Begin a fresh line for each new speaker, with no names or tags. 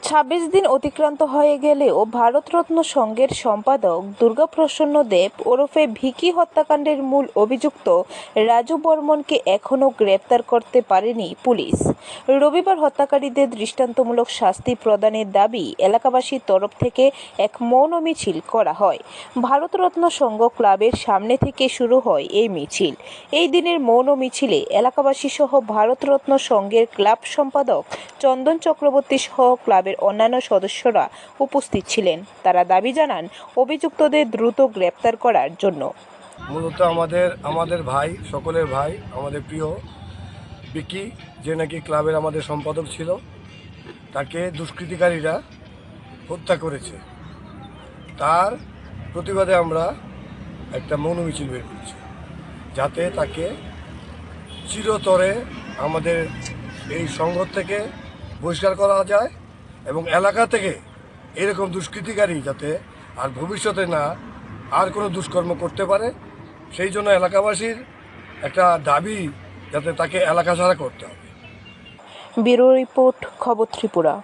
২৬ দিন অতিক্রান্ত হয়ে গেলেও ভারতরত্ন সংঘের সম্পাদক দুর্গাপ্রসন্ন দেব ওরফে ভিকি হত্যাকাণ্ডের মূল অভিযুক্ত রাজু বর্মনকে এখনও গ্রেপ্তার করতে পারেনি পুলিশ। রবিবার হত্যাকারীদের দৃষ্টান্তমূলক শাস্তি প্রদানের দাবি এলাকাবাসীর তরফ থেকে এক মৌন মিছিল করা হয়। ভারতরত্ন সংঘ ক্লাবের সামনে থেকে শুরু হয় এই মিছিল। এই দিনের মৌন মিছিলে এলাকাবাসী সহ ভারতরত্ন সংঘের ক্লাব সম্পাদক চন্দন চক্রবর্তী সহ ক্লাবের অন্যান্য সদস্যরা উপস্থিত ছিলেন। তারা দাবি জানান অভিযুক্তদের দ্রুত গ্রেপ্তার করার জন্য।
মূলত আমাদের ভাই, সকলের ভাই, আমাদের প্রিয় বিকি, যে নাকি ক্লাবের আমাদের সম্পাদক ছিল, তাকে দুষ্কৃতিকারীরা হত্যা করেছে। তার প্রতিবাদে আমরা একটা মৌন মিছিল বের করছি, যাতে তাকে চিরতরে আমাদের এই সংঘ থেকে বহিষ্কার করা যায় এবং এলাকা থেকে এরকম দুষ্কৃতিকারী যাতে আর ভবিষ্যতে না আর কোনো দুষ্কর্ম করতে পারে, সেই জন্য এলাকাবাসীর একটা দাবি যাতে তাকে এলাকা ছাড়া করতে হবে।
ব্যুরো রিপোর্ট, খবর ত্রিপুরা।